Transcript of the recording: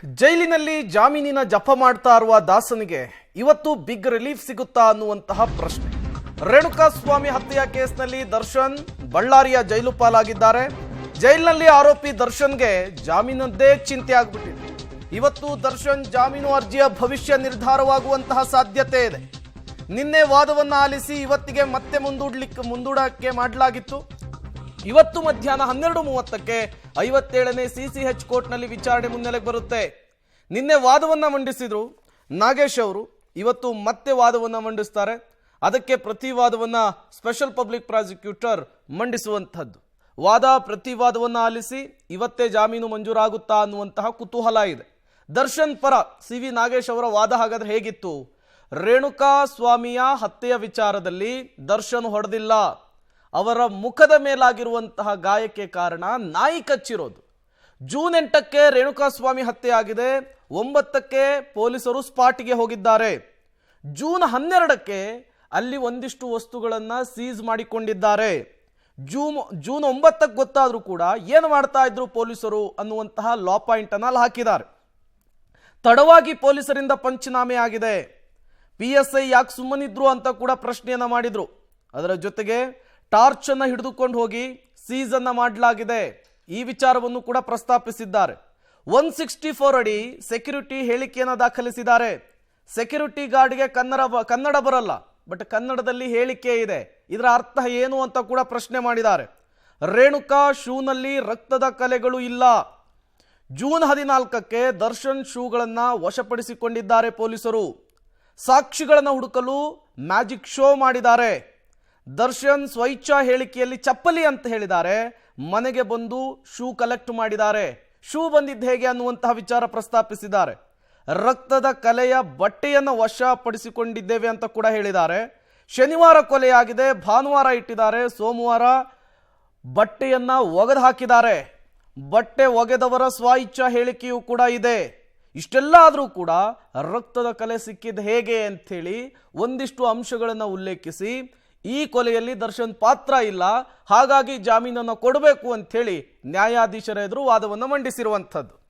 ಜೈಲಿನಲ್ಲಿ ಜಾಮೀನಿನ ಜಪ ಮಾಡ್ತಾ ಇರುವ ದಾಸನಿಗೆ ಇವತ್ತು ಬಿಗ್ ರಿಲೀಫ್ ಸಿಗುತ್ತಾ ಅನ್ನುವಂತಹ ಪ್ರಶ್ನೆ. ರೇಣುಕಾಸ್ವಾಮಿ ಹತ್ಯೆಯ ಕೇಸ್ನಲ್ಲಿ ದರ್ಶನ್ ಬಳ್ಳಾರಿಯ ಜೈಲು ಪಾಲಾಗಿದ್ದಾರೆ. ಜೈಲಿನಲ್ಲಿ ಆರೋಪಿ ದರ್ಶನ್ಗೆ ಜಾಮೀನದ್ದೇ ಚಿಂತೆ ಆಗ್ಬಿಟ್ಟಿದೆ. ಇವತ್ತು ದರ್ಶನ್ ಜಾಮೀನು ಅರ್ಜಿಯ ಭವಿಷ್ಯ ನಿರ್ಧಾರವಾಗುವಂತಹ ಸಾಧ್ಯತೆ ಇದೆ. ನಿನ್ನೆ ವಾದವನ್ನ ಆಲಿಸಿ ಇವತ್ತಿಗೆ ಮತ್ತೆ ಮುಂದೂಡಕ್ಕೆ ಮಾಡಲಾಗಿತ್ತು. ಇವತ್ತು ಮಧ್ಯಾಹ್ನ 12:30ಕ್ಕೆ 57ನೇ ಸಿಸಿಎಚ್ ಕೋರ್ಟ್ನಲ್ಲಿ ವಿಚಾರಣೆ ಮುನ್ನೆಲೆಗೆ ಬರುತ್ತೆ. ನಿನ್ನೆ ವಾದವನ್ನ ಮಂಡಿಸಿದ್ರು ನಾಗೇಶ್ ಅವರು, ಇವತ್ತು ಮತ್ತೆ ವಾದವನ್ನ ಮಂಡಿಸ್ತಾರೆ. ಅದಕ್ಕೆ ಪ್ರತಿವಾದವನ್ನ ಸ್ಪೆಷಲ್ ಪಬ್ಲಿಕ್ ಪ್ರಾಸಿಕ್ಯೂಟರ್ ಮಂಡಿಸುವಂತಹದ್ದು. ವಾದ ಪ್ರತಿವಾದವನ್ನ ಆಲಿಸಿ ಇವತ್ತೇ ಜಾಮೀನು ಮಂಜೂರಾಗುತ್ತಾ ಅನ್ನುವಂತಹ ಕುತೂಹಲ ಇದೆ. ದರ್ಶನ್ ಪರ ಸಿ.ವಿ. ನಾಗೇಶ್ ಅವರ ವಾದ ಹಾಗಾದ್ರೆ ಹೇಗಿತ್ತು? ರೇಣುಕಾ ಸ್ವಾಮಿಯ ಹತ್ಯೆಯ ವಿಚಾರದಲ್ಲಿ ದರ್ಶನ್ ಹೊಡೆದಿಲ್ಲ, ಅವರ ಮುಖದ ಮೇಲಾಗಿರುವಂತಹ ಗಾಯಕ್ಕೆ ಕಾರಣ ನಾಯಿ ಕಚ್ಚಿರೋದು. ಜೂನ್ 8ಕ್ಕೆ ರೇಣುಕಾಸ್ವಾಮಿ ಹತ್ಯೆ ಆಗಿದೆ. 9ಕ್ಕೆ ಪೊಲೀಸರು ಸ್ಪಾಟ್ಗೆ ಹೋಗಿದ್ದಾರೆ. ಜೂನ್ 12ಕ್ಕೆ ಅಲ್ಲಿ ಒಂದಿಷ್ಟು ವಸ್ತುಗಳನ್ನ ಸೀಸ್ ಮಾಡಿಕೊಂಡಿದ್ದಾರೆ. ಜೂನ್ 9ಕ್ಕೆ ಗೊತ್ತಾದ್ರೂ ಕೂಡ ಏನು ಮಾಡ್ತಾ ಇದ್ರು ಪೊಲೀಸರು ಅನ್ನುವಂತಹ ಲಾ ಪಾಯಿಂಟ್ ಅನ್ನ ಅಲ್ಲಿ ಹಾಕಿದ್ದಾರೆ. ತಡವಾಗಿ ಪೊಲೀಸರಿಂದ ಪಂಚನಾಮೆ ಆಗಿದೆ. PSI ಯಾಕೆ ಸುಮ್ಮನಿದ್ರು ಅಂತ ಕೂಡ ಪ್ರಶ್ನೆಯನ್ನ ಮಾಡಿದ್ರು. ಅದರ ಜೊತೆಗೆ ಟಾರ್ಚ್ ಅನ್ನ ಹಿಡಿದುಕೊಂಡು ಹೋಗಿ ಸೀಸ್ ಅನ್ನ ಮಾಡಲಾಗಿದೆ. ಈ ವಿಚಾರವನ್ನು ಕೂಡ ಪ್ರಸ್ತಾಪಿಸಿದ್ದಾರೆ. 164 ಅಡಿ ಸೆಕ್ಯೂರಿಟಿ ಹೇಳಿಕೆಯನ್ನು ದಾಖಲಿಸಿದ್ದಾರೆ. ಸೆಕ್ಯೂರಿಟಿ ಗಾರ್ಡ್ಗೆ ಕನ್ನಡ ಬರಲ್ಲ, ಬಟ್ ಕನ್ನಡದಲ್ಲಿ ಹೇಳಿಕೆ ಇದೆ. ಇದರ ಅರ್ಥ ಏನು ಅಂತ ಕೂಡ ಪ್ರಶ್ನೆ ಮಾಡಿದ್ದಾರೆ. ರೇಣುಕಾ ಶೂನಲ್ಲಿ ರಕ್ತದ ಕಲೆಗಳು ಇಲ್ಲ. ಜೂನ್ 14ಕ್ಕೆ ದರ್ಶನ್ ಶೂಗಳನ್ನ ವಶಪಡಿಸಿಕೊಂಡಿದ್ದಾರೆ ಪೊಲೀಸರು. ಸಾಕ್ಷಿಗಳನ್ನ ಹುಡುಕಲು ಮ್ಯಾಜಿಕ್ ಶೋ ಮಾಡಿದ್ದಾರೆ. ದರ್ಶನ್ ಸ್ವಇಚ್ಛಾ ಹೇಳಿಕೆಯಲ್ಲಿ ಚಪ್ಪಲಿ ಅಂತ ಹೇಳಿದ್ದಾರೆ. ಮನೆಗೆ ಬಂದು ಶೂ ಕಲೆಕ್ಟ್ ಮಾಡಿದ್ದಾರೆ. ಶೂ ಬಂದಿದ್ದು ಹೇಗೆ ಅನ್ನುವಂತಹ ವಿಚಾರ ಪ್ರಸ್ತಾಪಿಸಿದ್ದಾರೆ. ರಕ್ತದ ಕಲೆಯ ಬಟ್ಟೆಯನ್ನು ವಶಪಡಿಸಿಕೊಂಡಿದ್ದೇವೆ ಅಂತ ಕೂಡ ಹೇಳಿದ್ದಾರೆ. ಶನಿವಾರ ಕೊಲೆಯಾಗಿದೆ, ಭಾನುವಾರ ಇಟ್ಟಿದ್ದಾರೆ, ಸೋಮವಾರ ಬಟ್ಟೆಯನ್ನ ಒಗೆದು ಹಾಕಿದ್ದಾರೆ. ಬಟ್ಟೆ ಒಗೆದವರ ಸ್ವಇಚ್ಛಾ ಹೇಳಿಕೆಯೂ ಕೂಡ ಇದೆ. ಇಷ್ಟೆಲ್ಲ ಆದರೂ ಕೂಡ ರಕ್ತದ ಕಲೆ ಸಿಕ್ಕಿದ್ದು ಹೇಗೆ ಅಂಥೇಳಿ ಒಂದಿಷ್ಟು ಅಂಶಗಳನ್ನು ಉಲ್ಲೇಖಿಸಿ ಈ ಕೊಲೆಯಲ್ಲಿ ದರ್ಶನ್ ಪಾತ್ರ ಇಲ್ಲ, ಹಾಗಾಗಿ ಜಾಮೀನನ್ನು ಕೊಡಬೇಕು ಅಂಥೇಳಿ ನ್ಯಾಯಾಧೀಶರ ಎದುರು ವಾದವನ್ನು ಮಂಡಿಸಿರುವಂಥದ್ದು.